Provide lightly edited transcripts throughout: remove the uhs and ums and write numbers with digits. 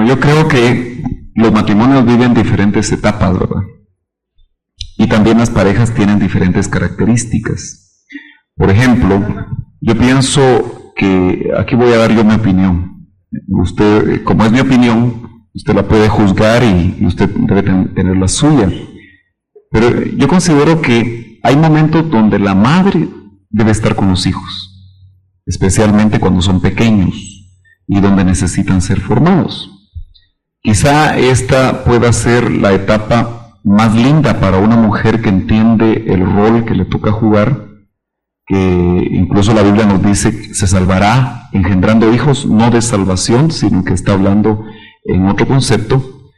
Bueno, yo creo que los matrimonios viven diferentes etapas, ¿verdad? Y también las parejas tienen diferentes características. Por ejemplo, yo pienso que, aquí voy a dar yo mi opinión. Usted, como es mi opinión, usted la puede juzgar y usted debe tener la suya. Pero yo considero que hay momentos donde la madre debe estar con los hijos, especialmente cuando son pequeños y donde necesitan ser formados. Quizá esta pueda ser la etapa más linda para una mujer que entiende el rol que le toca jugar, que incluso la Biblia nos dice que se salvará engendrando hijos, no de salvación, sino que está hablando en otro concepto.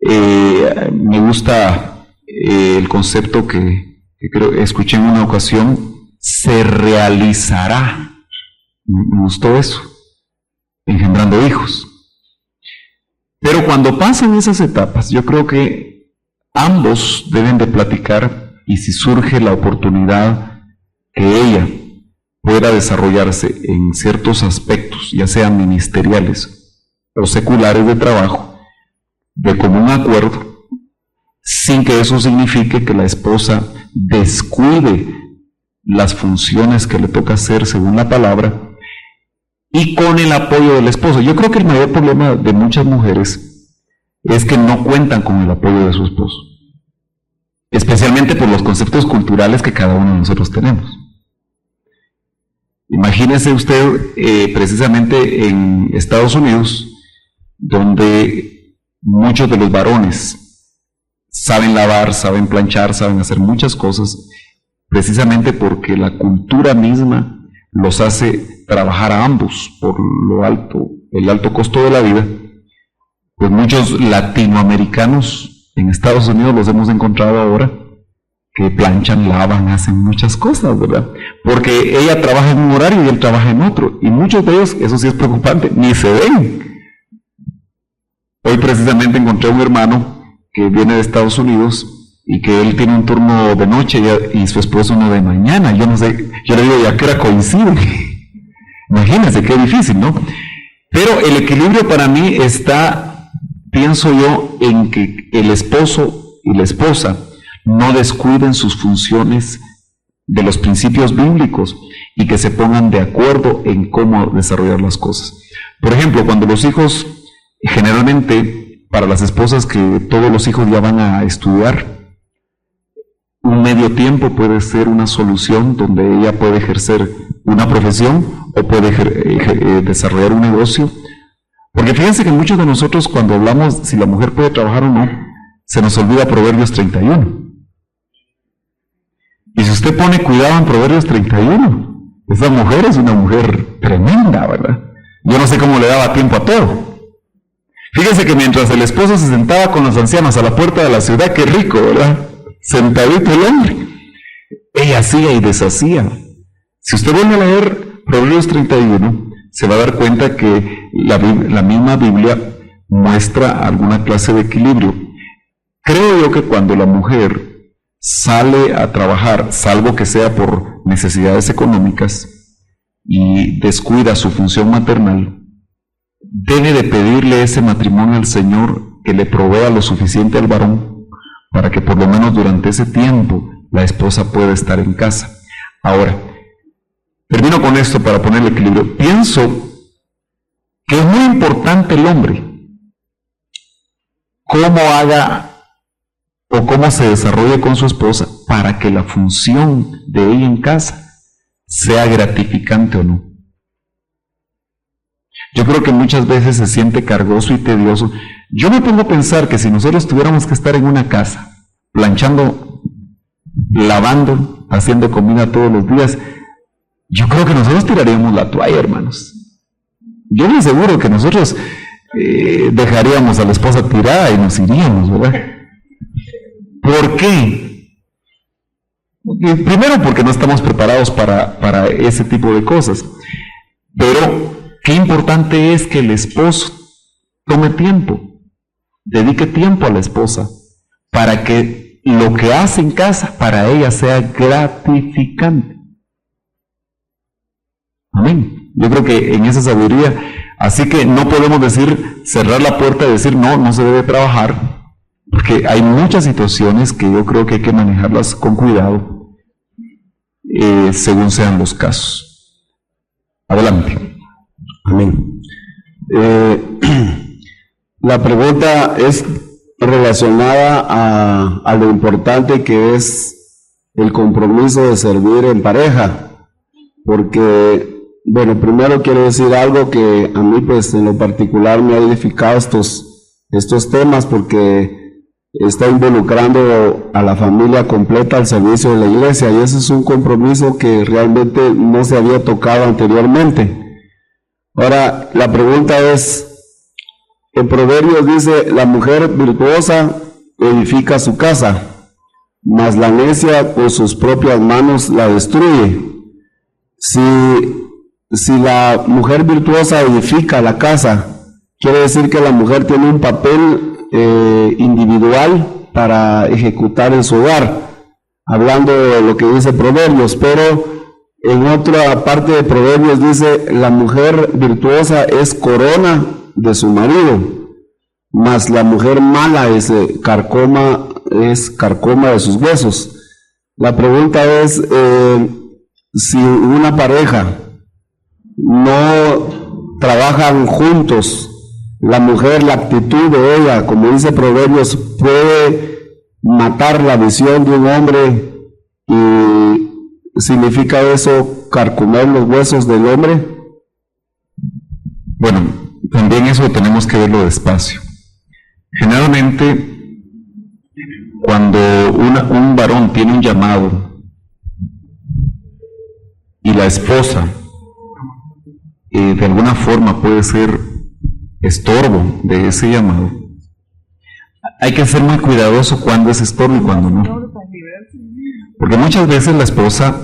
Me gusta el concepto que creo escuché en una ocasión, se realizará. Me gustó eso, engendrando hijos. Pero cuando pasan esas etapas, yo creo que ambos deben de platicar, y si surge la oportunidad que ella pueda desarrollarse en ciertos aspectos, ya sean ministeriales o seculares de trabajo, de común acuerdo, sin que eso signifique que la esposa descuide las funciones que le toca hacer según la palabra, y con el apoyo del esposo. Yo creo que el mayor problema de muchas mujeres es que no cuentan con el apoyo de su esposo, especialmente por los conceptos culturales que cada uno de nosotros tenemos. Imagínese usted precisamente en Estados Unidos, donde muchos de los varones saben lavar, saben planchar, saben hacer muchas cosas, precisamente porque la cultura misma los hace trabajar a ambos por el alto costo de la vida. Pues muchos latinoamericanos en Estados Unidos los hemos encontrado ahora que planchan, lavan, hacen muchas cosas, ¿verdad? Porque ella trabaja en un horario y él trabaja en otro, y muchos de ellos, eso sí es preocupante, ni se ven. Hoy precisamente encontré a un hermano que viene de Estados Unidos y que él tiene un turno de noche y su esposo uno de mañana. Yo no sé, yo le digo, ¿ya qué hora coincide? Imagínense qué difícil, ¿no? Pero el equilibrio para mí está, pienso yo, en que el esposo y la esposa no descuiden sus funciones de los principios bíblicos y que se pongan de acuerdo en cómo desarrollar las cosas. Por ejemplo, cuando los hijos, generalmente para las esposas que todos los hijos ya van a estudiar, un medio tiempo puede ser una solución donde ella puede ejercer una profesión o puede desarrollar un negocio. Porque fíjense que muchos de nosotros cuando hablamos si la mujer puede trabajar o no, se nos olvida Proverbios 31. Y si usted pone cuidado en Proverbios 31, esa mujer es una mujer tremenda, ¿verdad? Yo no sé cómo le daba tiempo a todo. Fíjense que mientras el esposo se sentaba con los ancianos a la puerta de la ciudad, qué rico, ¿verdad? Sentadito el hombre, ella hacía y deshacía. Si usted vuelve a leer Proverbios 31, se va a dar cuenta que la misma Biblia muestra alguna clase de equilibrio. Creo yo que cuando la mujer sale a trabajar, salvo que sea por necesidades económicas, y descuida su función maternal, debe de pedirle ese matrimonio al Señor que le provea lo suficiente al varón para que por lo menos durante ese tiempo la esposa pueda estar en casa. Ahora, termino con esto para poner el equilibrio. Pienso que es muy importante el hombre, cómo haga o cómo se desarrolle con su esposa para que la función de ella en casa sea gratificante o no. Yo creo que muchas veces se siente cargoso y tedioso. Yo me pongo a pensar que si nosotros tuviéramos que estar en una casa, planchando, lavando, haciendo comida todos los días, yo creo que nosotros tiraríamos la toalla, hermanos. Yo me aseguro que nosotros dejaríamos a la esposa tirada y nos iríamos, ¿verdad? ¿Por qué? Primero porque no estamos preparados para ese tipo de cosas, pero qué importante es que el esposo tome tiempo, dedique tiempo a la esposa, para que lo que hace en casa para ella sea gratificante. Amén. Yo creo que en esa sabiduría, así que no podemos decir cerrar la puerta y decir no se debe trabajar, porque hay muchas situaciones que yo creo que hay que manejarlas con cuidado, según sean los casos. Adelante. Amén. La pregunta es relacionada a lo importante que es el compromiso de servir en pareja, porque, bueno, primero quiero decir algo que a mí, pues, en lo particular me ha edificado estos temas, porque está involucrando a la familia completa al servicio de la iglesia, y ese es un compromiso que realmente no se había tocado anteriormente. Ahora, la pregunta es, en Proverbios dice, la mujer virtuosa edifica su casa, mas la necia con sus propias manos la destruye. Si la mujer virtuosa edifica la casa, quiere decir que la mujer tiene un papel individual para ejecutar en su hogar, hablando de lo que dice Proverbios, pero en otra parte de Proverbios dice, la mujer virtuosa es corona de su marido, mas la mujer mala es carcoma de sus huesos. La pregunta es, si una pareja no trabajan juntos, la mujer, la actitud de ella, como dice Proverbios, puede matar la visión de un hombre, y ¿significa eso carcomer los huesos del hombre? Bueno, también eso tenemos que verlo despacio. Generalmente, cuando un varón tiene un llamado y la esposa de alguna forma puede ser estorbo de ese llamado, hay que ser muy cuidadoso cuando es estorbo y cuando no. Porque muchas veces la esposa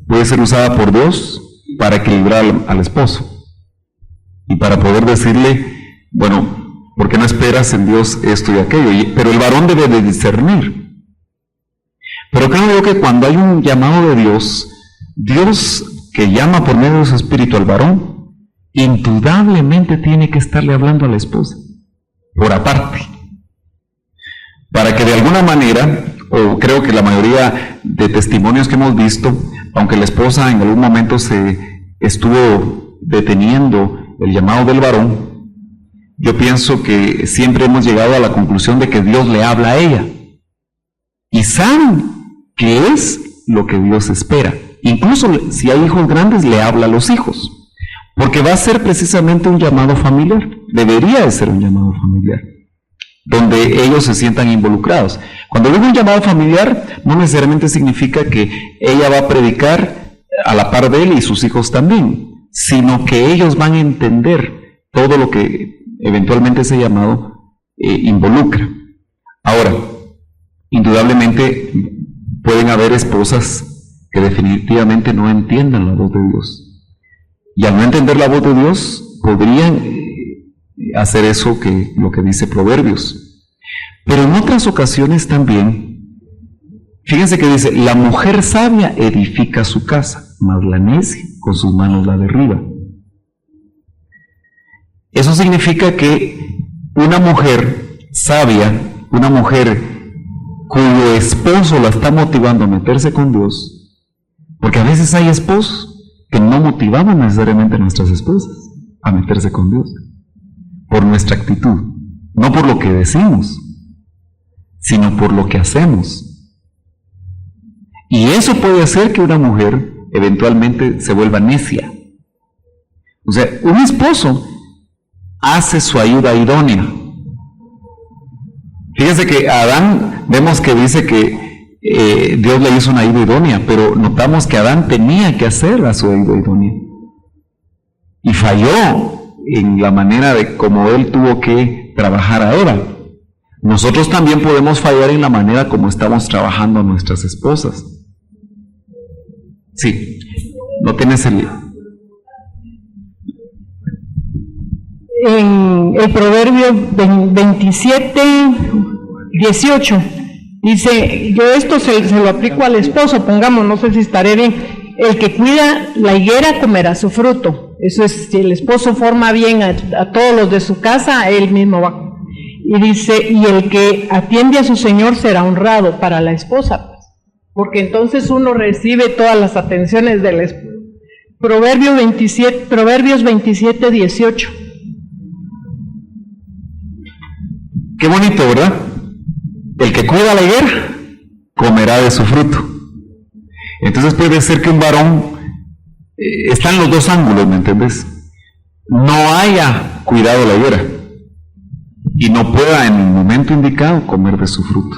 puede ser usada por Dios para equilibrar al esposo y para poder decirle, bueno, ¿por qué no esperas en Dios esto y aquello? Pero el varón debe de discernir. Pero creo yo que cuando hay un llamado de Dios, Dios que llama por medio de su espíritu al varón, indudablemente tiene que estarle hablando a la esposa, por aparte, para que de alguna manera, o creo que la mayoría de testimonios que hemos visto, aunque la esposa en algún momento se estuvo deteniendo el llamado del varón, yo pienso que siempre hemos llegado a la conclusión de que Dios le habla a ella, y saben qué es lo que Dios espera. Incluso si hay hijos grandes, le habla a los hijos, porque va a ser precisamente un llamado familiar, debería de ser un llamado familiar, donde ellos se sientan involucrados. Cuando digo un llamado familiar, no necesariamente significa que ella va a predicar a la par de él y sus hijos también, sino que ellos van a entender todo lo que eventualmente ese llamado involucra. Ahora, indudablemente pueden haber esposas que definitivamente no entiendan la voz de Dios. Y al no entender la voz de Dios, podrían hacer eso lo que dice Proverbios. Pero en otras ocasiones también, fíjense que dice, la mujer sabia edifica su casa, mas la necia con sus manos la derriba. Eso significa que una mujer sabia, una mujer cuyo esposo la está motivando a meterse con Dios, porque a veces hay esposos que no motivamos necesariamente a nuestras esposas a meterse con Dios, por nuestra actitud, no por lo que decimos, sino por lo que hacemos. Y eso puede hacer que una mujer eventualmente se vuelva necia. O sea, un esposo hace su ayuda idónea. Fíjense que a Adán vemos que dice que Dios le hizo una ayuda idónea, pero notamos que Adán tenía que hacer a su ayuda idónea. Y falló en la manera de cómo él tuvo que trabajar a Eva. Nosotros también podemos fallar en la manera como estamos trabajando a nuestras esposas. Sí, no tienes el... En el Proverbio 27:18 dice, yo esto se lo aplico al esposo, pongamos, no sé si estaré bien, el que cuida la higuera comerá su fruto. Eso es, si el esposo forma bien a todos los de su casa, él mismo va. Y dice, y el que atiende a su señor será honrado para la esposa, pues, porque entonces uno recibe todas las atenciones del esposo. Proverbios 27, 18. Qué bonito, ¿verdad? El que cuida la higuera comerá de su fruto. Entonces puede ser que un varón está en los dos ángulos, ¿me entiendes? No haya cuidado la higuera y no pueda en el momento indicado comer de su fruto.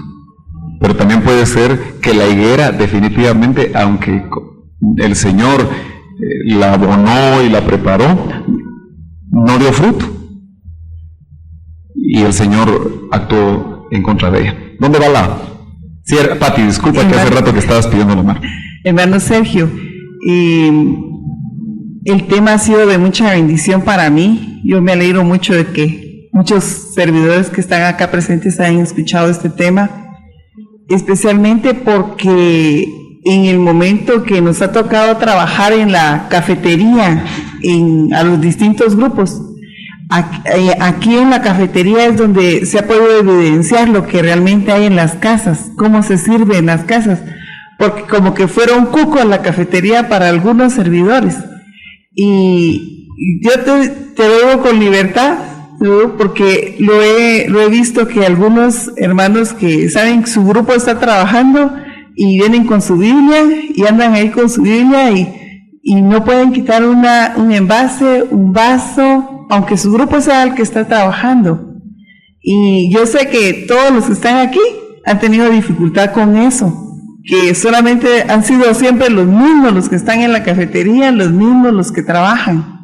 Pero también puede ser que la higuera definitivamente, aunque el Señor la abonó y la preparó, no dio fruto. Y el Señor actuó en contra de ella. ¿Dónde va la...? Sí, Pati, disculpa, hermano, que hace rato que estabas pidiendo la mano. Hermano Sergio, el tema ha sido de mucha bendición para mí. Yo me alegro mucho de que muchos servidores que están acá presentes hayan escuchado este tema, especialmente porque en el momento que nos ha tocado trabajar en la cafetería, a los distintos grupos, aquí en la cafetería es donde se ha podido evidenciar lo que realmente hay en las casas, cómo se sirve en las casas, porque como que fuera un cuco en la cafetería para algunos servidores. Y yo te lo digo con libertad, porque lo he visto que algunos hermanos que saben que su grupo está trabajando y vienen con su Biblia y andan ahí con su Biblia y no pueden quitar un envase, un vaso, aunque su grupo sea el que está trabajando. Y yo sé que todos los que están aquí han tenido dificultad con eso, que solamente han sido siempre los mismos los que están en la cafetería, los mismos los que trabajan.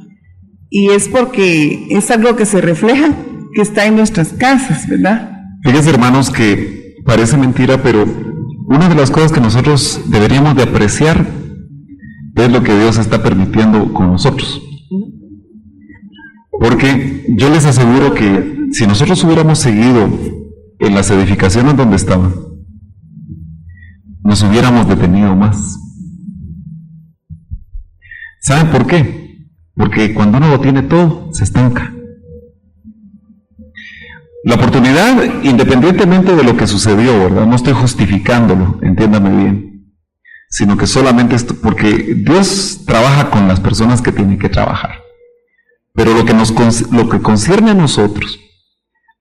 Y es porque es algo que se refleja, que está en nuestras casas, ¿verdad? Fíjense, hermanos, que parece mentira, pero una de las cosas que nosotros deberíamos de apreciar es lo que Dios está permitiendo con nosotros. Porque yo les aseguro que si nosotros hubiéramos seguido en las edificaciones donde estaban, nos hubiéramos detenido más. ¿Saben por qué? Porque cuando uno lo tiene todo, se estanca. La oportunidad, independientemente de lo que sucedió, ¿verdad? No estoy justificándolo, entiéndame bien, sino que solamente esto, porque Dios trabaja con las personas que tienen que trabajar. Pero lo que concierne a nosotros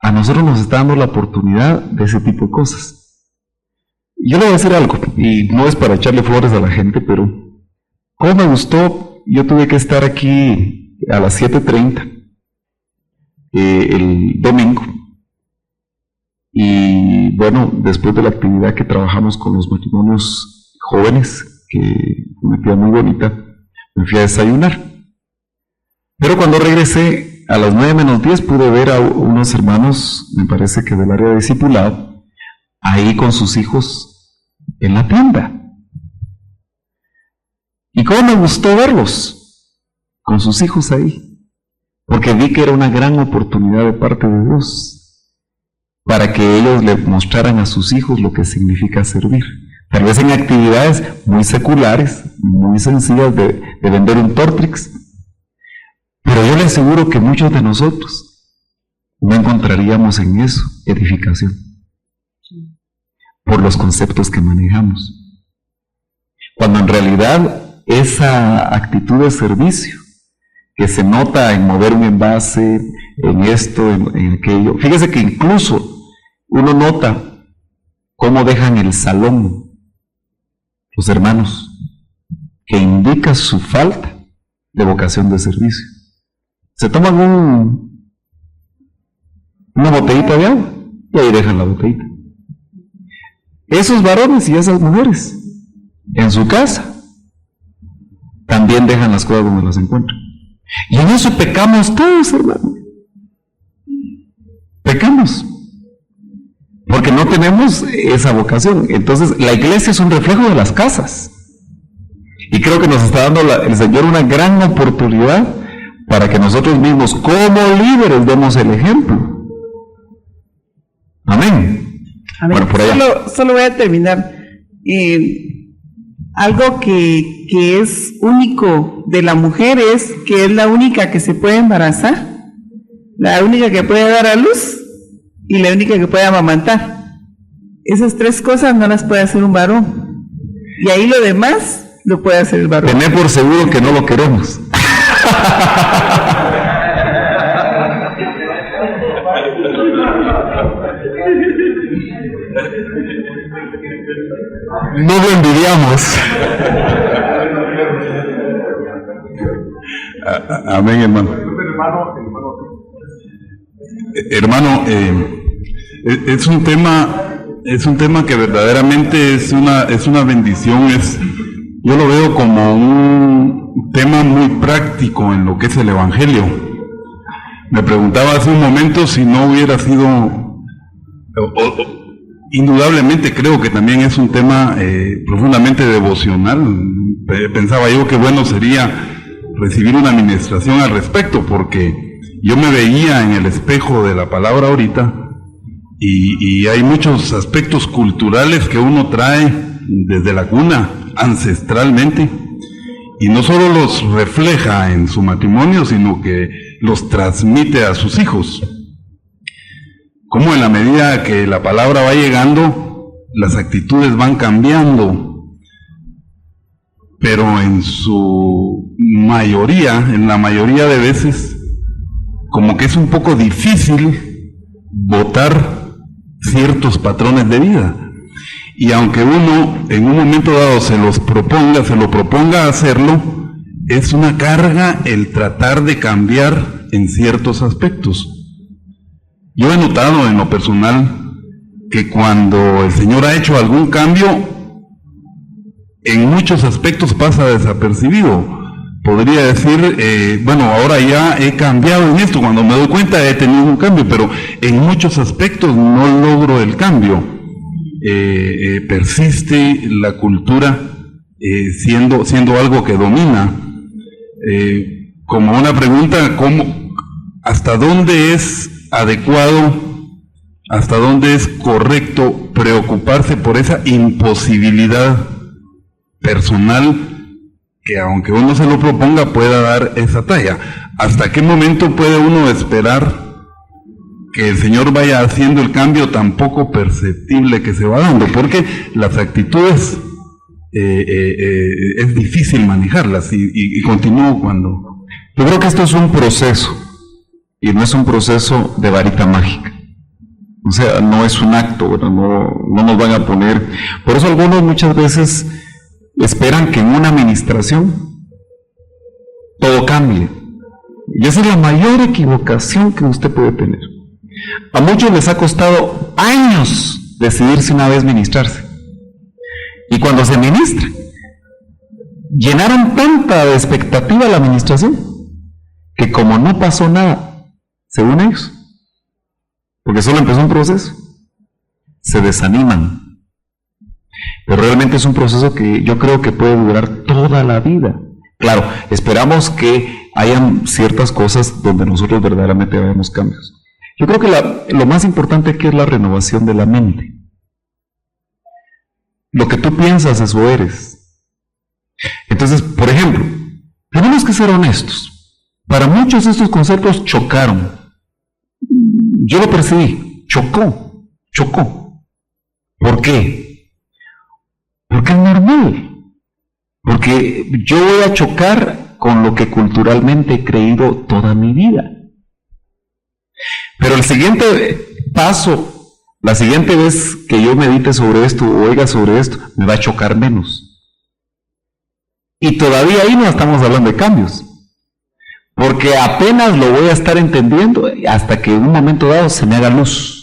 nos está dando la oportunidad de ese tipo de cosas. Yo le voy a decir algo, y no es para echarle flores a la gente, pero ¿cómo me gustó? Yo tuve que estar aquí a las 7:30 el domingo. Y bueno, después de la actividad que trabajamos con los matrimonios jóvenes, que fue una actividad muy bonita, me fui a desayunar. Pero cuando regresé, a las 9:10 pude ver a unos hermanos, me parece que del área de discipulado, ahí con sus hijos en la tienda. ¿Y cómo me gustó verlos con sus hijos ahí? Porque vi que era una gran oportunidad de parte de Dios para que ellos le mostraran a sus hijos lo que significa servir. Tal vez en actividades muy seculares, muy sencillas de vender un Tortrix, pero yo les aseguro que muchos de nosotros no encontraríamos en eso edificación, por los conceptos que manejamos. Cuando en realidad esa actitud de servicio que se nota en mover un envase, en esto, en aquello. Fíjese que incluso uno nota cómo dejan el salón los hermanos, que indica su falta de vocación de servicio. Se toman una botellita de agua y ahí dejan la botellita. Esos varones y esas mujeres en su casa también dejan las cosas donde las encuentran. Y en eso pecamos todos, hermano. Pecamos. Porque no tenemos esa vocación. Entonces, la iglesia es un reflejo de las casas. Y creo que nos está dando el Señor una gran oportunidad para que nosotros mismos, como líderes, demos el ejemplo. Amén. Amén. Bueno, por allá. Solo voy a terminar. algo que es único de la mujer es que es la única que se puede embarazar, la única que puede dar a luz y la única que puede amamantar. Esas 3 cosas no las puede hacer un varón. Y ahí lo demás lo puede hacer el varón. Tener por seguro que no lo queremos. No lo envidiamos. Amén, hermano. Hermano, es un tema que verdaderamente es una bendición. Yo lo veo como un tema muy práctico en lo que es el Evangelio. Me preguntaba hace un momento si no hubiera sido, indudablemente creo que también es un tema profundamente devocional. Pensaba yo que bueno sería recibir una administración al respecto, porque yo me veía en el espejo de la palabra ahorita y hay muchos aspectos culturales que uno trae desde la cuna, ancestralmente, y no solo los refleja en su matrimonio, sino que los transmite a sus hijos. Como en la medida que la palabra va llegando, las actitudes van cambiando, pero en su mayoría, en la mayoría de veces, como que es un poco difícil botar ciertos patrones de vida. Y aunque uno en un momento dado se lo proponga hacerlo, es una carga el tratar de cambiar en ciertos aspectos. Yo he notado en lo personal que cuando el Señor ha hecho algún cambio, en muchos aspectos pasa desapercibido. Podría decir, bueno, ahora ya he cambiado en esto, cuando me doy cuenta he tenido un cambio, pero en muchos aspectos no logro el cambio. Persiste la cultura siendo algo que domina. Como una pregunta, ¿hasta dónde es adecuado, hasta dónde es correcto preocuparse por esa imposibilidad personal que aunque uno se lo proponga pueda dar esa talla? ¿Hasta qué momento puede uno esperar que el Señor vaya haciendo el cambio tan poco perceptible que se va dando? Porque las actitudes es difícil manejarlas y continúo cuando... Yo creo que esto es un proceso y no es un proceso de varita mágica. O sea, no es un acto, ¿verdad? No nos van a poner... Por eso algunos muchas veces esperan que en una administración todo cambie. Y esa es la mayor equivocación que usted puede tener. A muchos les ha costado años decidirse una vez ministrarse. Y cuando se ministra, llenaron tanta de expectativa la administración, que como no pasó nada, según ellos, porque solo empezó un proceso, se desaniman. Pero realmente es un proceso que yo creo que puede durar toda la vida. Claro, esperamos que hayan ciertas cosas donde nosotros verdaderamente veamos cambios. Yo creo que lo más importante aquí es la renovación de la mente. Lo que tú piensas, eso eres. Entonces, por ejemplo, tenemos que ser honestos. Para muchos estos conceptos chocaron. Yo lo percibí, chocó. ¿Por qué? Porque es normal. Porque yo voy a chocar con lo que culturalmente he creído toda mi vida. Pero el siguiente paso, la siguiente vez que yo medite sobre esto o oiga sobre esto, me va a chocar menos. Y todavía ahí no estamos hablando de cambios. Porque apenas lo voy a estar entendiendo hasta que en un momento dado se me haga luz.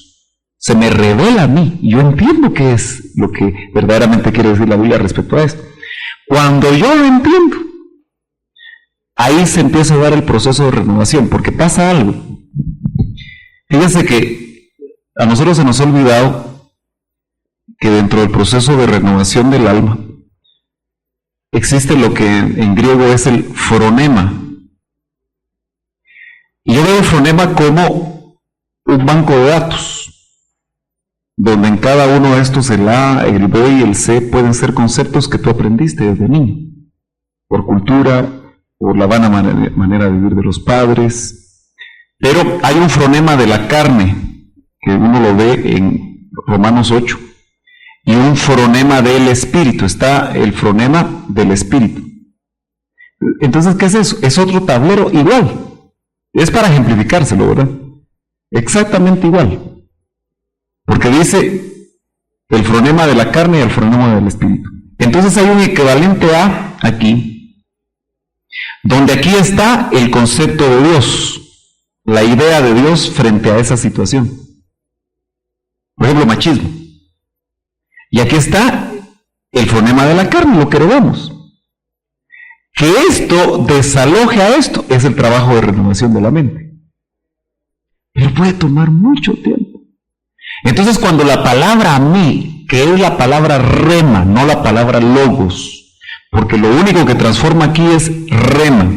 Se me revela a mí. Y yo entiendo qué es lo que verdaderamente quiere decir la Biblia respecto a esto. Cuando yo lo entiendo, ahí se empieza a dar el proceso de renovación, porque pasa algo. Fíjense que a nosotros se nos ha olvidado que dentro del proceso de renovación del alma existe lo que en griego es el fronema. Y yo veo el fronema como un banco de datos. donde en cada uno de estos el A, el B y el C pueden ser conceptos que tú aprendiste desde niño, por cultura, por la vana manera de vivir de los padres. Pero hay un fronema de la carne, que uno lo ve en Romanos 8, y un fronema del espíritu. Está el fronema del espíritu. Entonces, ¿qué es eso? Es otro tablero igual. Es para ejemplificárselo, ¿verdad? Exactamente igual. Porque dice el fronema de la carne y el fronema del espíritu. Entonces hay un equivalente A aquí, donde aquí está el concepto de Dios, la idea de Dios frente a esa situación. Por ejemplo, machismo. Y aquí está el fronema de la carne, lo que heredamos. Que esto desaloje a esto es el trabajo de renovación de la mente. Pero puede tomar mucho tiempo. Entonces, cuando la palabra a mí, que es la palabra rema, no la palabra logos, porque lo único que transforma aquí es rema,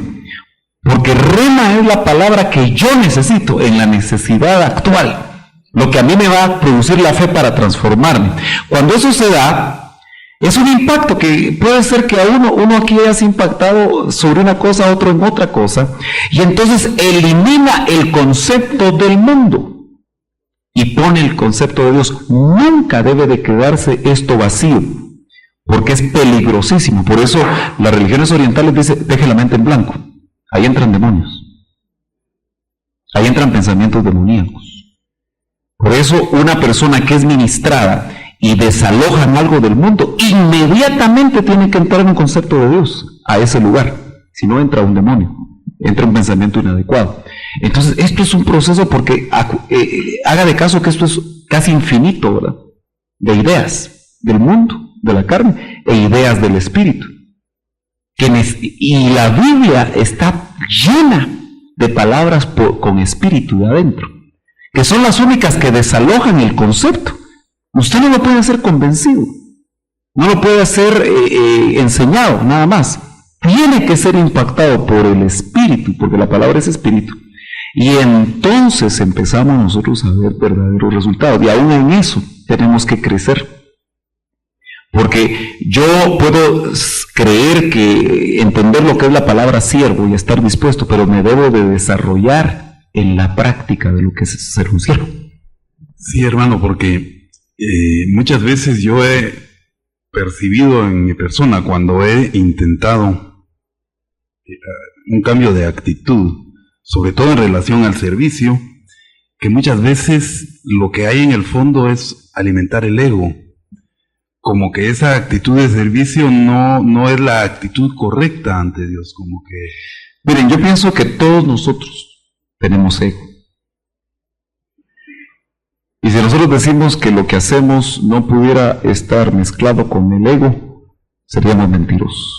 porque rema es la palabra que yo necesito en la necesidad actual, lo que a mí me va a producir la fe para transformarme. Cuando eso se da, es un impacto que puede ser que a uno aquí hayas impactado sobre una cosa, otro en otra cosa, y entonces elimina el concepto del mundo y pone el concepto de Dios. Nunca debe de quedarse esto vacío, porque es peligrosísimo. Por eso las religiones orientales dicen, deje la mente en blanco. Ahí entran demonios. Ahí entran pensamientos demoníacos. Por eso una persona que es ministrada y desalojan algo del mundo, inmediatamente tiene que entrar en un concepto de Dios a ese lugar. Si no, entra un demonio, entra un pensamiento inadecuado. Entonces, esto es un proceso porque haga de caso que esto es casi infinito, ¿verdad? De ideas del mundo, de la carne, e ideas del espíritu. Y la Biblia está llena de palabras con espíritu de adentro, que son las únicas que desalojan el concepto. Usted no lo puede hacer convencido, no lo puede hacer enseñado, nada más. Tiene que ser impactado por el espíritu, porque la palabra es espíritu. Y entonces empezamos nosotros a ver verdaderos resultados. Y aún en eso tenemos que crecer. Porque yo puedo creer que entender lo que es la palabra siervo y estar dispuesto, pero me debo de desarrollar en la práctica de lo que es ser un siervo. Sí, hermano, porque muchas veces yo he percibido en mi persona cuando he intentado un cambio de actitud, sobre todo en relación al servicio, que muchas veces lo que hay en el fondo es alimentar el ego, como que esa actitud de servicio no es la actitud correcta ante Dios, como que... Miren, yo pienso que todos nosotros tenemos ego. Y si nosotros decimos que lo que hacemos no pudiera estar mezclado con el ego, seríamos mentirosos.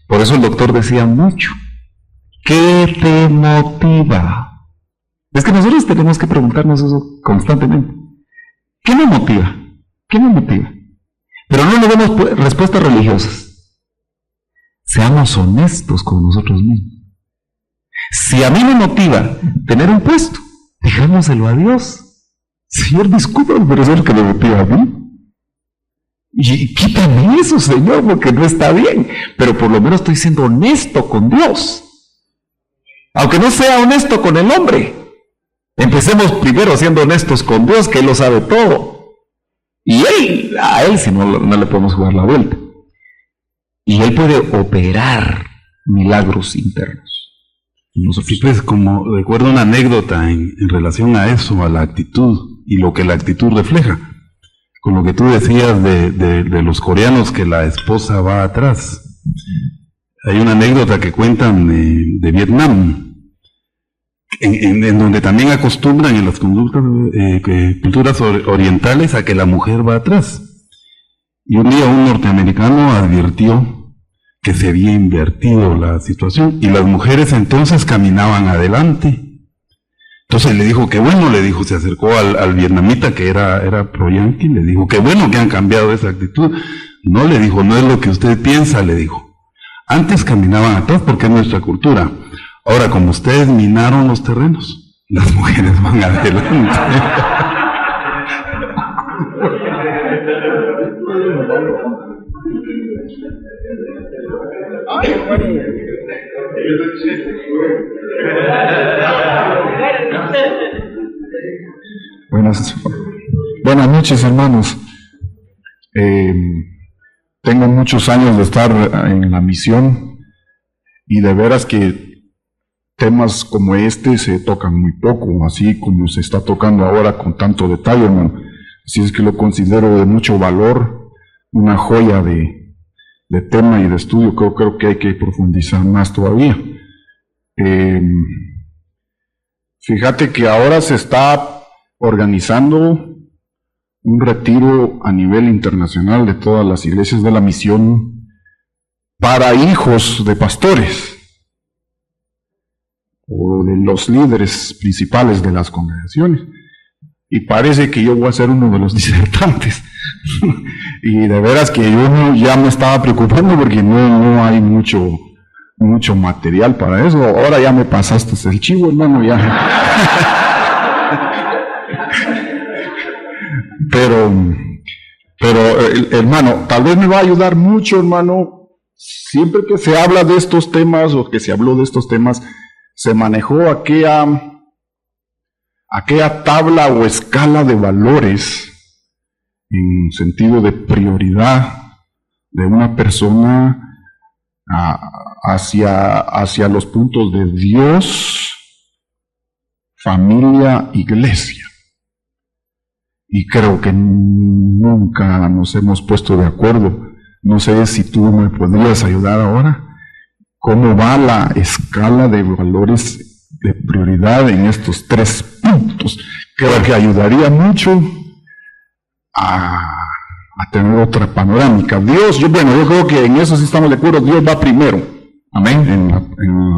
Por eso el doctor decía mucho, ¿qué te motiva? Es que nosotros tenemos que preguntarnos eso constantemente. ¿Qué me motiva? ¿Qué me motiva? Pero no le demos respuestas religiosas. Seamos honestos con nosotros mismos. Si a mí me motiva tener un puesto, dejámoselo a Dios. Señor, discúlpame, pero eso es lo que me motiva a mí. Y quítame eso, Señor, porque no está bien. Pero por lo menos estoy siendo honesto con Dios. Aunque no sea honesto con el hombre. Empecemos primero siendo honestos con Dios, que Él lo sabe todo. Y a Él si no le podemos jugar la vuelta. Y Él puede operar milagros internos. Sí, pues como recuerdo una anécdota en relación a eso, a la actitud y lo que la actitud refleja. Con lo que tú decías de los coreanos que la esposa va atrás. Hay una anécdota que cuentan de Vietnam, en donde también acostumbran en las culturas orientales a que la mujer va atrás. Y un día un norteamericano advirtió que se había invertido la situación y las mujeres entonces caminaban adelante. Entonces le dijo, qué bueno, le dijo, se acercó al vietnamita que era pro-yanqui, le dijo, qué bueno que han cambiado esa actitud. No, le dijo, no es lo que usted piensa, le dijo. Antes caminaban atrás porque es nuestra cultura. Ahora, como ustedes minaron los terrenos, las mujeres van adelante. Buenas noches, hermanos. Tengo muchos años de estar en la misión y de veras que temas como este se tocan muy poco, así como se está tocando ahora con tanto detalle, hermano. Así es que lo considero de mucho valor, una joya de tema y de estudio. Creo que hay que profundizar más todavía. Fíjate que ahora se está organizando un retiro a nivel internacional de todas las iglesias de la misión para hijos de pastores o de los líderes principales de las congregaciones. Y parece que yo voy a ser uno de los disertantes. Y de veras que yo ya me estaba preocupando porque no hay mucho material para eso. Ahora ya me pasaste el chivo, hermano, ya. Pero hermano, tal vez me va a ayudar mucho, hermano. Siempre que se habla de estos temas o que se habló de estos temas, se manejó aquella tabla o escala de valores en sentido de prioridad de una persona hacia los puntos de Dios, familia, iglesia. Y creo que nunca nos hemos puesto de acuerdo. No sé si tú me podrías ayudar ahora. ¿Cómo va la escala de valores de prioridad en estos 3 puntos? Creo que ayudaría mucho a tener otra panorámica. Yo creo que en eso sí estamos de acuerdo. Dios va primero. Amén. En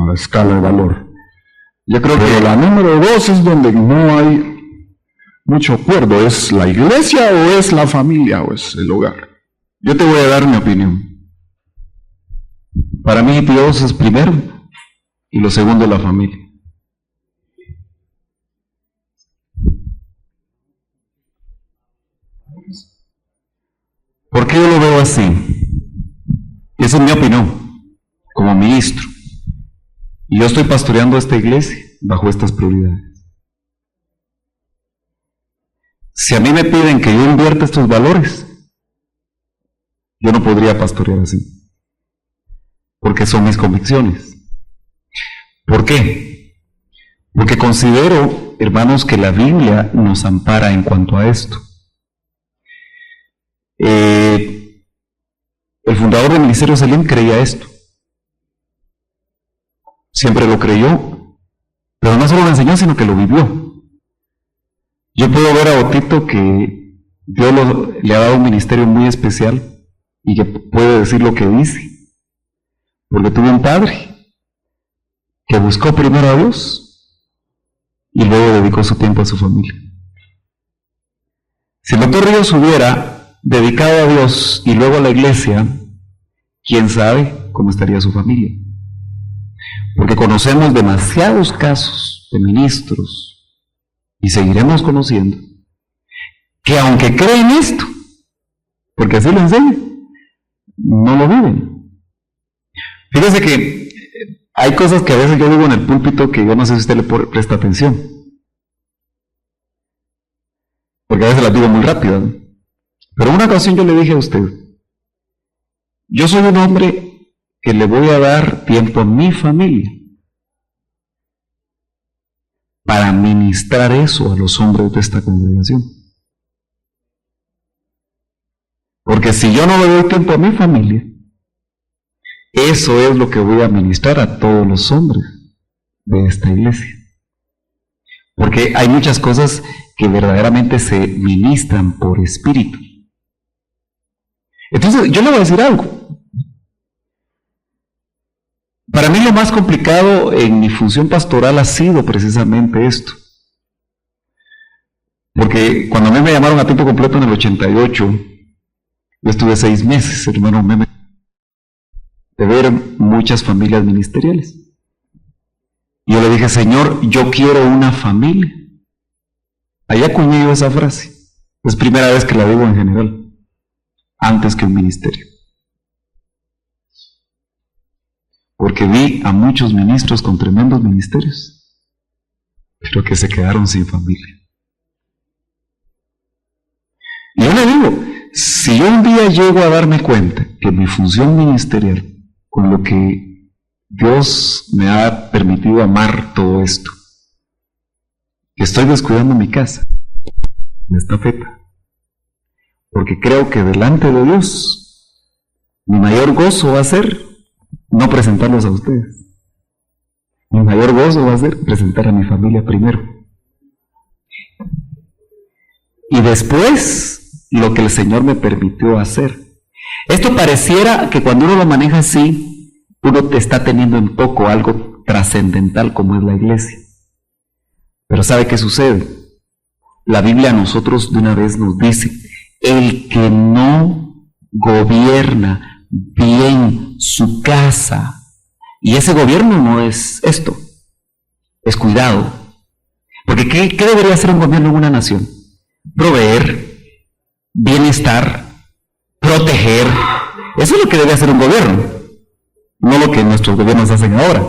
la escala de valor. Yo creo que la número 2 es donde no hay mucho acuerdo. ¿Es la iglesia o es la familia o es el hogar? Yo te voy a dar mi opinión. Para mí Dios es primero y lo segundo la familia. ¿Por qué yo lo veo así? Esa es mi opinión, como ministro. Y yo estoy pastoreando esta iglesia bajo estas prioridades. Si a mí me piden que yo invierta estos valores, yo no podría pastorear así, porque son mis convicciones. ¿Por qué? Porque considero, hermanos, que la Biblia nos ampara en cuanto a esto. El fundador del Ministerio Selim creía esto. Siempre lo creyó, pero no solo lo enseñó, sino que lo vivió. Yo puedo ver a Otito que Dios le ha dado un ministerio muy especial y que puede decir lo que dice, porque tuvo un padre que buscó primero a Dios y luego dedicó su tiempo a su familia. Si el doctor Ríos hubiera dedicado a Dios y luego a la iglesia, quién sabe cómo estaría su familia, porque conocemos demasiados casos de ministros, y seguiremos conociendo, que aunque creen esto, porque así lo enseñan, no lo viven. Fíjese que hay cosas que a veces yo digo en el púlpito que yo no sé si usted le presta atención, porque a veces las digo muy rápido, ¿no? Pero en una ocasión yo le dije a usted, yo soy un hombre que le voy a dar tiempo a mi familia para ministrar eso a los hombres de esta congregación. Porque si yo no le doy tiempo a mi familia, eso es lo que voy a ministrar a todos los hombres de esta iglesia. Porque hay muchas cosas que verdaderamente se ministran por espíritu. Entonces, yo le voy a decir algo. Para mí lo más complicado en mi función pastoral ha sido precisamente esto. Porque cuando a mí me llamaron a tiempo completo en el 88, yo estuve 6 meses, hermano, de ver muchas familias ministeriales. Y yo le dije, Señor, yo quiero una familia. Ahí acuñé yo esa frase. Es primera vez que la digo en general. antes que un ministerio. Porque vi a muchos ministros con tremendos ministerios, pero que se quedaron sin familia. Y yo le digo, si yo un día llego a darme cuenta que mi función ministerial, con lo que Dios me ha permitido amar todo esto, que estoy descuidando mi casa, me estafeta. Porque creo que delante de Dios, mi mayor gozo va a ser no presentarlos a ustedes. Mi mayor gozo va a ser presentar a mi familia primero. Y después, lo que el Señor me permitió hacer. Esto pareciera que cuando uno lo maneja así, uno te está teniendo en poco algo trascendental como es la iglesia. Pero ¿sabe qué sucede? La Biblia a nosotros de una vez nos dice, el que no gobierna bien su casa, y ese gobierno no es esto, es cuidado. Porque ¿qué debería hacer un gobierno en una nación? Proveer, bienestar, proteger. Eso es lo que debe hacer un gobierno, no lo que nuestros gobiernos hacen ahora.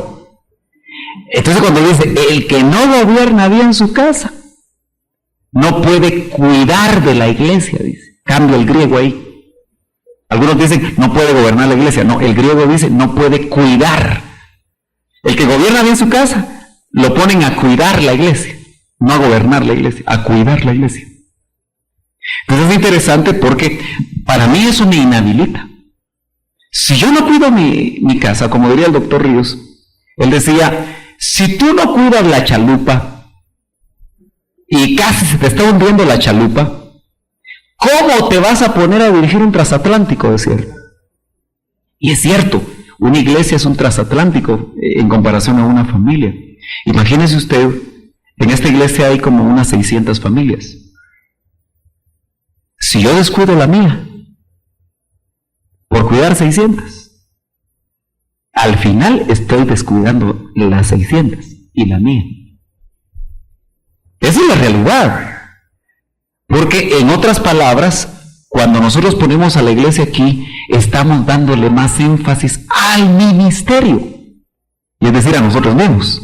Entonces cuando dice, el que no gobierna bien su casa, no puede cuidar de la iglesia, dice. Cambia el griego ahí. Algunos dicen, no puede gobernar la iglesia. No, el griego dice, no puede cuidar. El que gobierna bien su casa, lo ponen a cuidar la iglesia. No a gobernar la iglesia, a cuidar la iglesia. Entonces es interesante porque para mí eso me inhabilita. Si yo no cuido mi casa, como diría el doctor Ríos, él decía, si tú no cuidas la chalupa, y casi se te está hundiendo la chalupa, ¿cómo te vas a poner a dirigir un transatlántico? Decía él. Y es cierto, una iglesia es un transatlántico en comparación a una familia. Imagínese usted, en esta iglesia hay como unas 600 familias. Si yo descuido la mía, por cuidar 600, al final estoy descuidando las 600 y la mía. Esa es la realidad. Porque en otras palabras, cuando nosotros ponemos a la iglesia aquí, estamos dándole más énfasis al ministerio, y es decir, a nosotros mismos.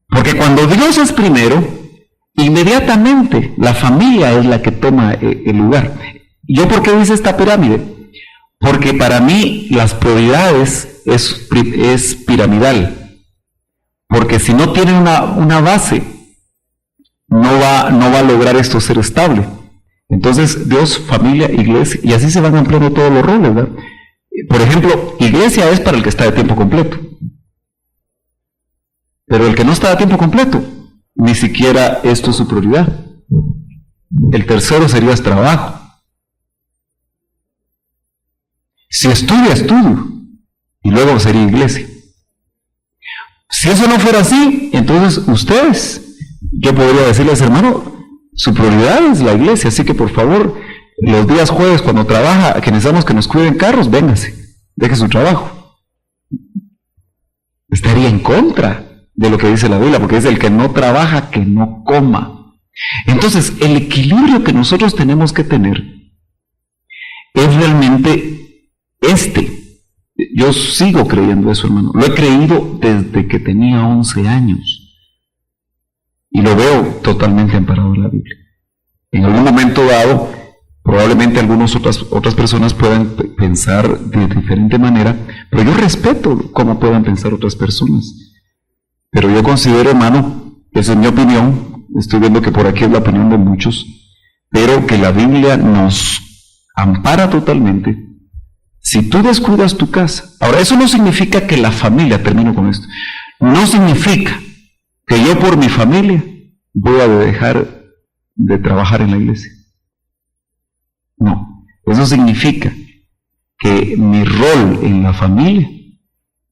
Porque cuando Dios es primero, inmediatamente la familia es la que toma el lugar. ¿Yo por qué hice esta pirámide? Porque para mí las prioridades es piramidal. Porque si no tiene una base, no va a lograr esto ser estable. Entonces, Dios, familia, iglesia, y así se van ampliando todos los roles, ¿verdad? Por ejemplo, iglesia es para el que está de tiempo completo. Pero el que no está de tiempo completo, ni siquiera esto es su prioridad. El tercero sería trabajo. Si estudia, estudio, y luego sería iglesia. Si eso no fuera así, entonces ustedes, yo podría decirles, hermano, su prioridad es la iglesia, así que por favor, los días jueves cuando trabaja, que necesitamos que nos cuiden carros, véngase, deje su trabajo. Estaría en contra de lo que dice la Biblia, porque dice, el que no trabaja, que no coma. Entonces, el equilibrio que nosotros tenemos que tener es realmente yo sigo creyendo eso, hermano. Lo he creído desde que tenía 11 años. Y lo veo totalmente amparado en la Biblia. En algún momento dado, probablemente otras personas puedan pensar de diferente manera, pero yo respeto cómo puedan pensar otras personas. Pero yo considero, hermano, esa es mi opinión, estoy viendo que por aquí es la opinión de muchos, pero que la Biblia nos ampara totalmente. Si tú descuidas tu casa, ahora eso no significa que la familia, termino con esto, no significa que yo por mi familia voy a dejar de trabajar en la iglesia. No, eso significa que mi rol en la familia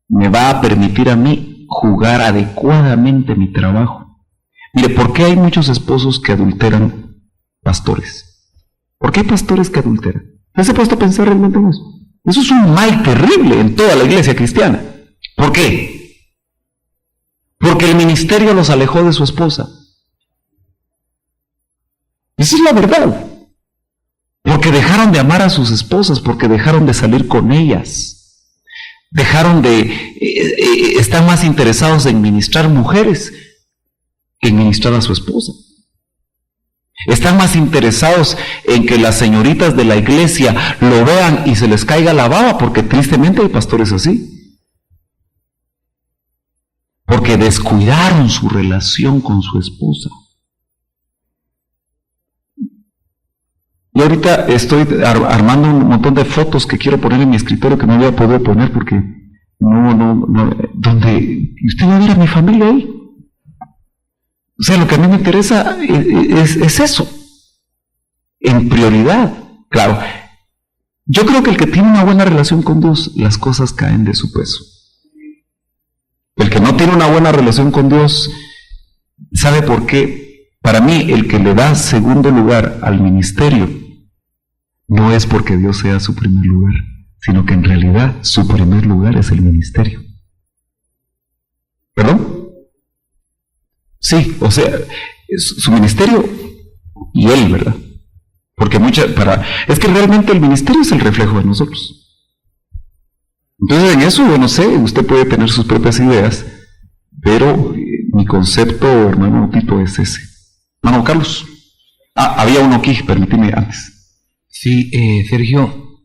me va a permitir a mí jugar adecuadamente mi trabajo. Mire, ¿por qué hay muchos esposos que adulteran pastores? ¿Por qué hay pastores que adulteran? ¿No se ha puesto a pensar realmente en eso? Eso es un mal terrible en toda la iglesia cristiana. ¿Por qué? Porque el ministerio los alejó de su esposa. Esa es la verdad. ¿Por Porque dejaron de amar a sus esposas, porque dejaron de salir con ellas. Están más interesados en ministrar mujeres que en ministrar a su esposa. Están más interesados en que las señoritas de la iglesia lo vean y se les caiga la baba, porque tristemente hay pastores así. Porque descuidaron su relación con su esposa. Y ahorita estoy armando un montón de fotos que quiero poner en mi escritorio que no voy a poder poner porque donde usted va a ver a mi familia ahí. O sea, lo que a mí me interesa es eso, en prioridad. Claro, yo creo que el que tiene una buena relación con Dios, las cosas caen de su peso. El que no tiene una buena relación con Dios, ¿sabe por qué? Para mí, el que le da segundo lugar al ministerio, no es porque Dios sea su primer lugar, sino que en realidad su primer lugar es el ministerio. ¿Perdón? Sí, o sea, su ministerio y él, ¿verdad? Porque es que realmente el ministerio es el reflejo de nosotros. Entonces en eso, yo no sé, usted puede tener sus propias ideas, pero mi concepto, hermano Tito, es ese. Hermano Carlos. Había uno aquí, permíteme antes. Sí, Sergio,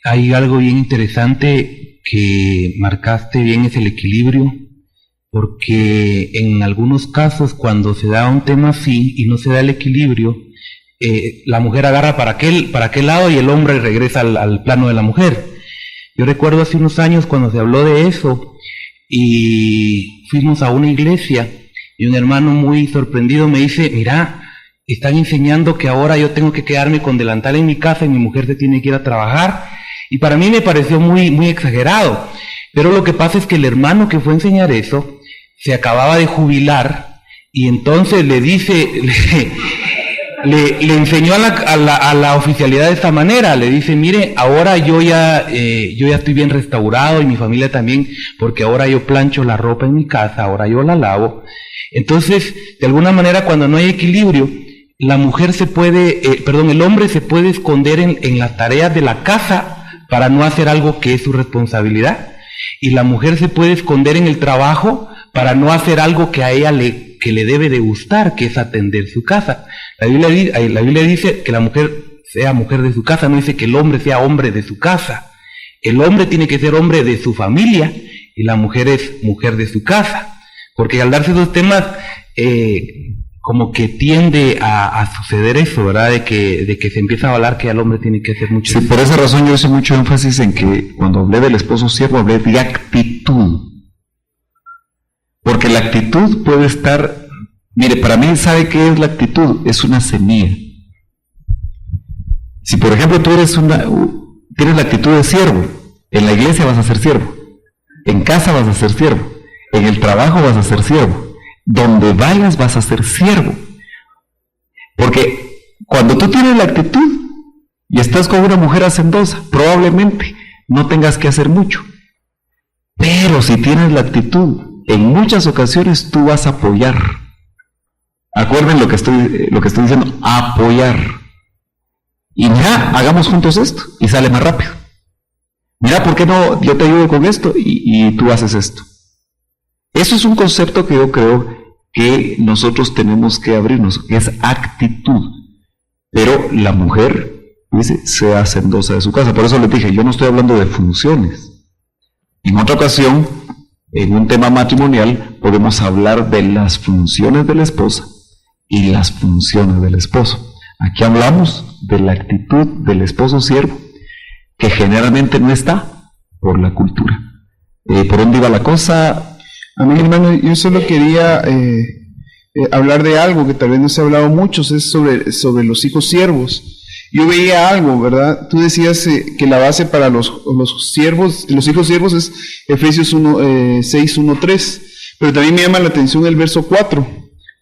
hay algo bien interesante que marcaste bien, es el equilibrio. Porque en algunos casos cuando se da un tema así y no se da el equilibrio, la mujer agarra para aquel lado y el hombre regresa al plano de la mujer. Yo recuerdo hace unos años cuando se habló de eso y fuimos a una iglesia y un hermano muy sorprendido me dice, mira, están enseñando que ahora yo tengo que quedarme con delantal en mi casa y mi mujer se tiene que ir a trabajar. Y para mí me pareció muy, muy exagerado. Pero lo que pasa es que el hermano que fue a enseñar eso se acababa de jubilar y entonces le dice, le enseñó a la oficialidad de esta manera, le dice, mire, ahora yo ya estoy bien restaurado y mi familia también, porque ahora yo plancho la ropa en mi casa, ahora yo la lavo. Entonces, de alguna manera, cuando no hay equilibrio, la mujer el hombre se puede esconder en las tareas de la casa para no hacer algo que es su responsabilidad, y la mujer se puede esconder en el trabajo para no hacer algo que a ella que le debe de gustar, que es atender su casa. La Biblia dice que la mujer sea mujer de su casa, no dice que el hombre sea hombre de su casa. El hombre tiene que ser hombre de su familia y la mujer es mujer de su casa. Porque al darse esos temas, como que tiende a suceder eso, ¿verdad? De que se empieza a hablar que el hombre tiene que hacer mucho. Sí, por esa razón yo hice mucho énfasis en que cuando hablé del esposo siervo, hablé de actitud. Porque la actitud puede estar, mire, para mí, ¿sabe qué es la actitud? Es una semilla. Si por ejemplo tú tienes la actitud de siervo, en la iglesia vas a ser siervo, en casa vas a ser siervo, en el trabajo vas a ser siervo, donde vayas vas a ser siervo. Porque cuando tú tienes la actitud y estás con una mujer hacendosa, probablemente no tengas que hacer mucho. Pero si tienes la actitud, en muchas ocasiones tú vas a apoyar. Acuerden lo que estoy diciendo, apoyar. Y mira, hagamos juntos esto y sale más rápido. Mira, ¿por qué no yo te ayudo con esto y tú haces esto? Eso es un concepto que yo creo que nosotros tenemos que abrirnos, que es actitud. Pero la mujer, dice, sea hacendosa de su casa. Por eso les dije, yo no estoy hablando de funciones. En otra ocasión, en un tema matrimonial, podemos hablar de las funciones de la esposa y las funciones del esposo. Aquí hablamos de la actitud del esposo siervo, que generalmente no está por la cultura. ¿Por dónde iba la cosa? A mí, hermano, yo solo quería hablar de algo que tal vez no se ha hablado mucho, es sobre los hijos siervos. Yo veía algo, ¿verdad? Tú decías que la base para los siervos, los hijos siervos es Efesios 6:1-3, pero también me llama la atención el verso 4,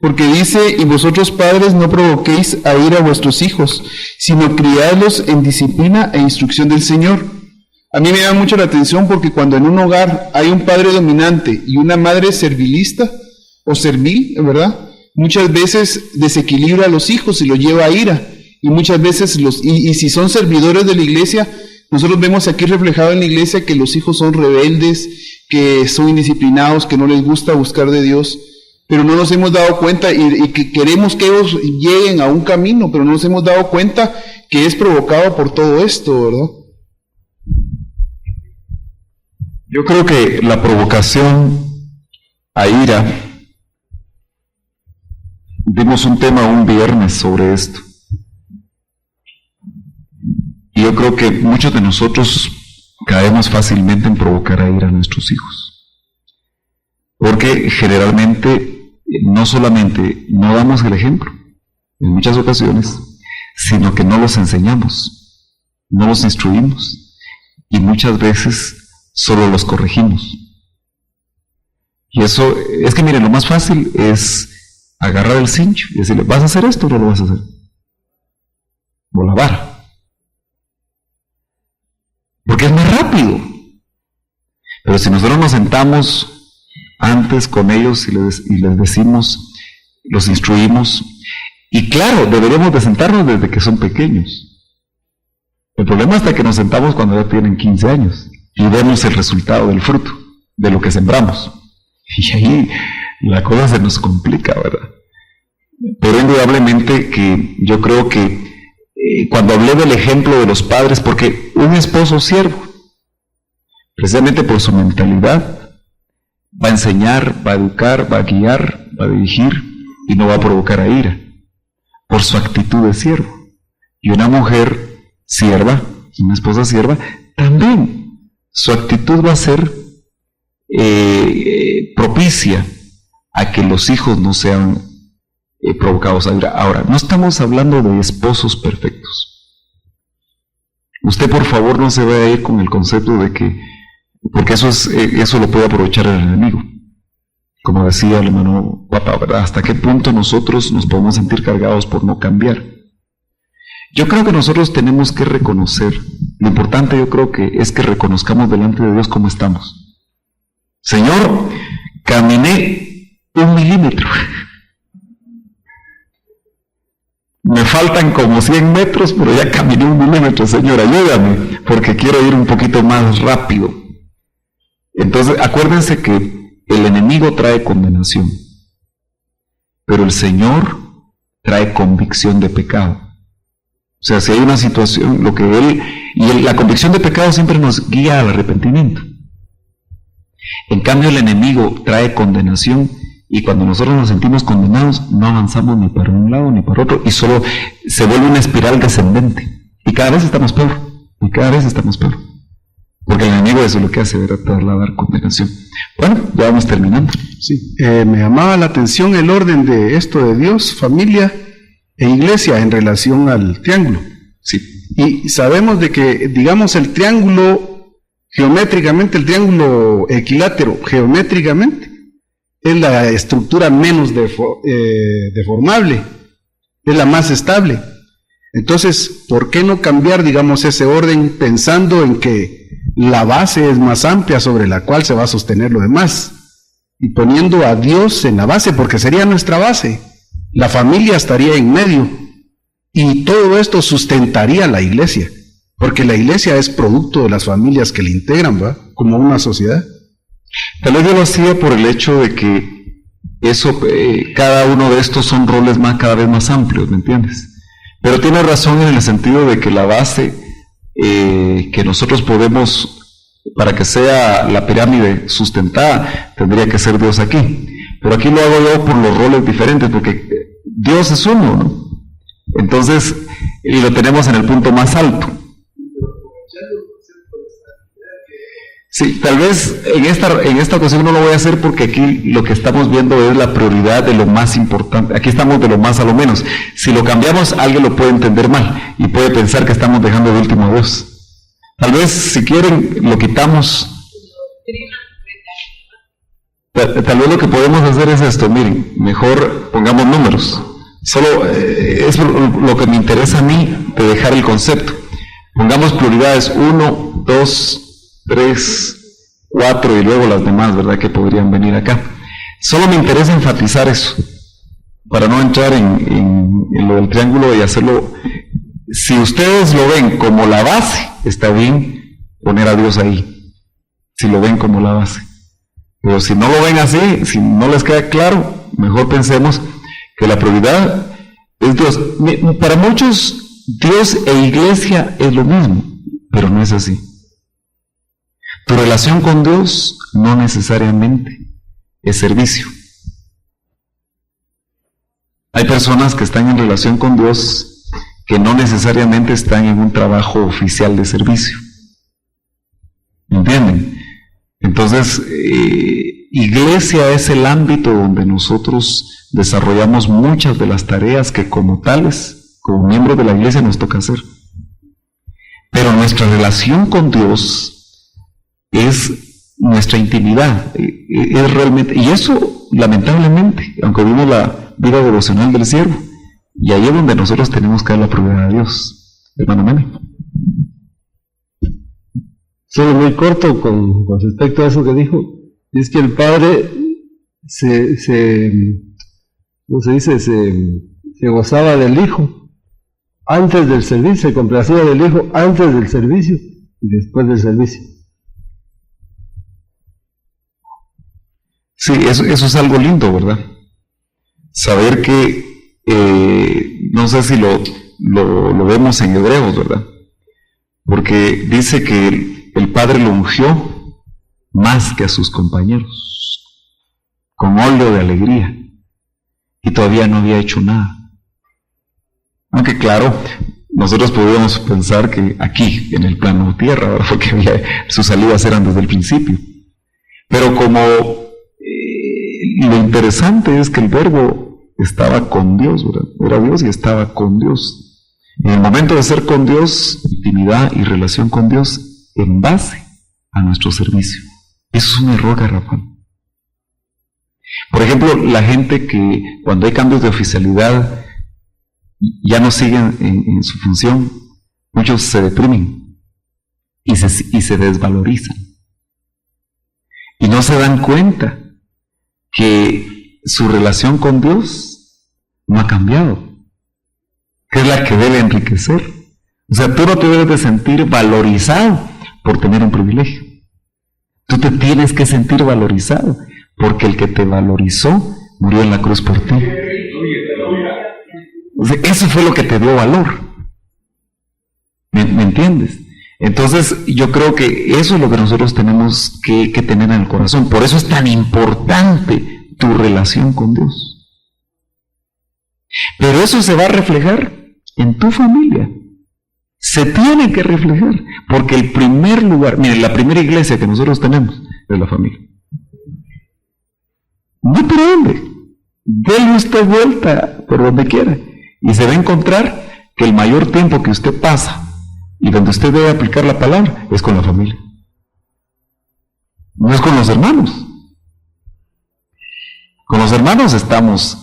porque dice, y vosotros padres no provoquéis a ir a vuestros hijos, sino criadlos en disciplina e instrucción del Señor. A mí me llama mucho la atención porque cuando en un hogar hay un padre dominante y una madre servilista o servil, ¿verdad? Muchas veces desequilibra a los hijos y los lleva a ira. Y muchas veces y si son servidores de la iglesia, nosotros vemos aquí reflejado en la iglesia que los hijos son rebeldes, que son indisciplinados, que no les gusta buscar de Dios, pero no nos hemos dado cuenta y que queremos que ellos lleguen a un camino, pero no nos hemos dado cuenta que es provocado por todo esto, ¿verdad? Yo creo que la provocación a ira, dimos un tema un viernes sobre esto. Y yo creo que muchos de nosotros caemos fácilmente en provocar a ira a nuestros hijos. Porque generalmente no solamente no damos el ejemplo, en muchas ocasiones, sino que no los enseñamos, no los instruimos y muchas veces solo los corregimos. Y eso, es que miren, lo más fácil es agarrar el cincho y decirle, ¿vas a hacer esto o no lo vas a hacer? O la vara. Porque es más rápido. Pero si nosotros nos sentamos antes con ellos y les decimos, los instruimos, y claro, deberíamos de sentarnos desde que son pequeños. El problema es hasta que nos sentamos cuando ya tienen 15 años y vemos el resultado del fruto, de lo que sembramos. Y ahí la cosa se nos complica, ¿verdad? Pero indudablemente que yo creo que cuando hablé del ejemplo de los padres, porque un esposo siervo, precisamente por su mentalidad, va a enseñar, va a educar, va a guiar, va a dirigir y no va a provocar a ira, por su actitud de siervo. Y una mujer sierva, una esposa sierva, también su actitud va a ser propicia a que los hijos no sean provocados a ira. Ahora, no estamos hablando de esposos perfectos. Usted, por favor, no se vaya a ir con el concepto de que, porque eso lo puede aprovechar el enemigo. Como decía el hermano Papa, ¿verdad? ¿Hasta qué punto nosotros nos podemos sentir cargados por no cambiar? Yo creo que nosotros tenemos que reconocer, lo importante yo creo que es que reconozcamos delante de Dios cómo estamos. Señor, caminé 1 milímetro. Me faltan como 100 metros, pero ya caminé 1 milímetro, Señor, ayúdame, porque quiero ir un poquito más rápido. Entonces, acuérdense que el enemigo trae condenación, pero el Señor trae convicción de pecado. O sea, si hay una situación, la convicción de pecado siempre nos guía al arrepentimiento. En cambio, el enemigo trae condenación. Y cuando nosotros nos sentimos condenados, no avanzamos ni para un lado ni para otro, y solo se vuelve una espiral descendente. Y cada vez estamos peor, Porque el enemigo eso es lo que hace, ¿verdad? Trasladar condenación. Bueno, ya vamos terminando. Sí, me llamaba la atención el orden de esto de Dios, familia e iglesia en relación al triángulo. Sí. Y sabemos de que, digamos, el triángulo geométricamente, el triángulo equilátero geométricamente, es la estructura menos deformable, es la más estable. Entonces, ¿por qué no cambiar, digamos, ese orden pensando en que la base es más amplia sobre la cual se va a sostener lo demás? Y poniendo a Dios en la base, porque sería nuestra base. La familia estaría en medio. Y todo esto sustentaría la iglesia, porque la iglesia es producto de las familias que la integran, ¿va? Como una sociedad. Tal vez yo lo hacía por el hecho de que cada uno de estos son roles cada vez más amplios, ¿me entiendes? Pero tiene razón en el sentido de que la base que nosotros podemos, para que sea la pirámide sustentada, tendría que ser Dios aquí. Pero aquí lo hago yo por los roles diferentes, porque Dios es uno, ¿no? Entonces, y lo tenemos en el punto más alto. Sí, tal vez en esta ocasión no lo voy a hacer porque aquí lo que estamos viendo es la prioridad de lo más importante. Aquí estamos de lo más a lo menos. Si lo cambiamos, alguien lo puede entender mal y puede pensar que estamos dejando de último a Dios. Tal vez, si quieren, lo quitamos. Tal vez lo que podemos hacer es esto, miren, mejor pongamos números. Solo es lo que me interesa a mí de dejar el concepto. Pongamos prioridades 1, 2, 3, 4 y luego las demás, ¿verdad? Que podrían venir acá. Solo me interesa enfatizar eso, para no entrar en lo del triángulo y hacerlo Si ustedes lo ven como la base, está bien poner a Dios ahí, si lo ven como la base. Pero si no lo ven así, si no les queda claro, mejor pensemos que la prioridad es Dios. Para muchos, Dios e iglesia es lo mismo, pero no es así. Tu relación con Dios no necesariamente es servicio. Hay personas que están en relación con Dios que no necesariamente están en un trabajo oficial de servicio. ¿Entienden? Entonces, iglesia es el ámbito donde nosotros desarrollamos muchas de las tareas que como tales, como miembros de la iglesia, nos toca hacer. Pero nuestra relación con Dios es nuestra intimidad, es realmente, y eso lamentablemente, aunque vimos la vida devocional del siervo, y ahí es donde nosotros tenemos que dar la prioridad a Dios. Hermano Mene. Solo muy corto con respecto a eso que dijo, es que el padre ¿cómo se dice? Se gozaba del hijo antes del servicio, se complacía del hijo antes del servicio y después del servicio. Sí, eso es algo lindo, ¿verdad? Saber que, no sé si lo vemos en Hebreos, ¿verdad? Porque dice que el Padre lo ungió más que a sus compañeros, con óleo de alegría, y todavía no había hecho nada. Aunque claro, nosotros podríamos pensar que aquí, en el plano tierra, ¿verdad? Porque sus salidas eran desde el principio. Pero como lo interesante es que el Verbo estaba con Dios, ¿verdad? Era Dios y estaba con Dios. En el momento de ser con Dios, intimidad y relación con Dios en base a nuestro servicio. Eso es un error garrafal. Por ejemplo, la gente que cuando hay cambios de oficialidad ya no siguen en su función, muchos se deprimen y se desvalorizan. Y no se dan cuenta que su relación con Dios no ha cambiado, que es la que debe enriquecer. O sea, tú no te debes de sentir valorizado por tener un privilegio. Tú te tienes que sentir valorizado, porque el que te valorizó murió en la cruz por ti. O sea, eso fue lo que te dio valor. ¿Me entiendes? Entonces, yo creo que eso es lo que nosotros tenemos que tener en el corazón. Por eso es tan importante tu relación con Dios. Pero eso se va a reflejar en tu familia. Se tiene que reflejar, porque el primer lugar, mire, la primera iglesia que nosotros tenemos es la familia. No por dónde, déle usted vuelta por donde quiera y se va a encontrar que el mayor tiempo que usted pasa y donde usted debe aplicar la palabra es con la familia. No es con los hermanos. Con los hermanos estamos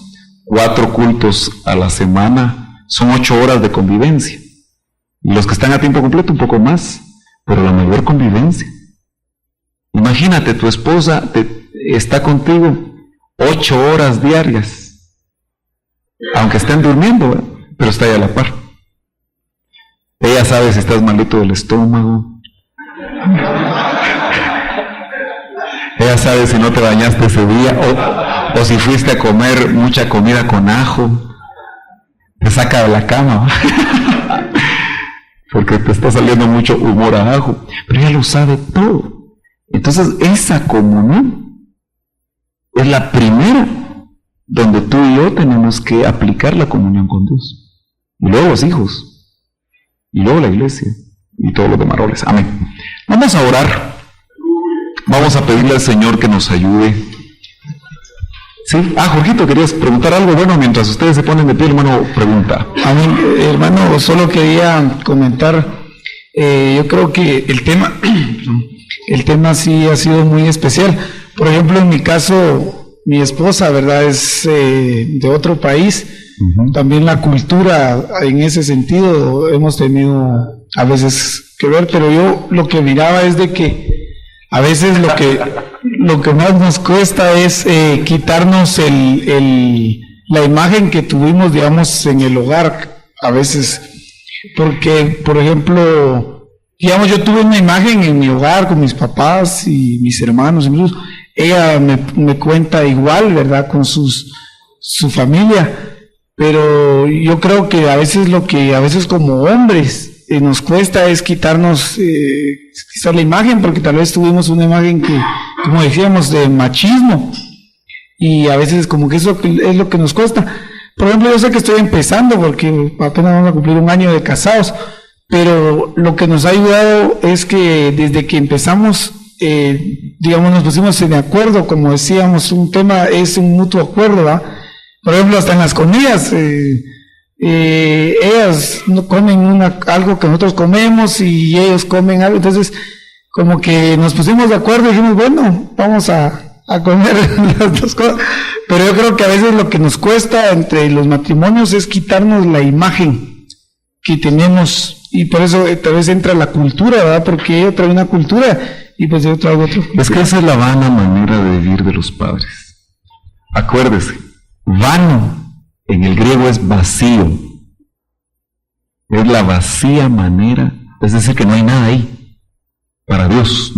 4 cultos a la semana, son 8 horas de convivencia. Y los que están a tiempo completo un poco más, pero la mayor convivencia. Imagínate, tu esposa está contigo 8 horas diarias, aunque estén durmiendo, pero está ahí a la par. Ella sabe si estás malito del estómago. Ella sabe si no te bañaste ese día o si fuiste a comer mucha comida con ajo. Te saca de la cama porque te está saliendo mucho humor a ajo, pero ella lo sabe todo. Entonces esa comunión es la primera donde tú y yo tenemos que aplicar la comunión con Dios, y luego los hijos, y luego la iglesia y todos los demás roles. Amén. Vamos a orar, vamos a pedirle al Señor que nos ayude. Sí, Jorgito, querías preguntar algo. Bueno, mientras ustedes se ponen de pie, hermano, pregunta. A mí, hermano, solo quería comentar, yo creo que el tema sí ha sido muy especial. Por ejemplo, en mi caso, mi esposa, ¿verdad?, es de otro país. También la cultura, en ese sentido, hemos tenido a veces que ver, pero yo lo que miraba es de que a veces lo que más nos cuesta es quitarnos la imagen que tuvimos, digamos, en el hogar. A veces Porque, por ejemplo, digamos, yo tuve una imagen en mi hogar con mis papás y mis hermanos, incluso ella me cuenta igual, ¿verdad?, con su familia, pero yo creo que a veces lo que a veces como hombres nos cuesta es quitarnos quizás la imagen, porque tal vez tuvimos una imagen que, como decíamos, de machismo, y a veces como que eso es lo que nos cuesta. Por ejemplo, yo sé que estoy empezando porque apenas vamos a cumplir 1 año de casados, pero lo que nos ha ayudado es que desde que empezamos, digamos, nos pusimos de acuerdo, como decíamos, un tema es un mutuo acuerdo, ¿verdad? Por ejemplo, hasta en las comidas, ellas no comen algo que nosotros comemos y ellos comen algo, entonces como que nos pusimos de acuerdo y dijimos, bueno, vamos a comer las dos cosas. Pero yo creo que a veces lo que nos cuesta entre los matrimonios es quitarnos la imagen que tenemos, y por eso tal vez entra la cultura, ¿verdad? Porque yo traigo una cultura y pues yo traigo otra. Es que esa es la vana manera de vivir de los padres. Acuérdese, vano en el griego es vacío. Es la vacía manera, es decir, que no hay nada ahí para Dios.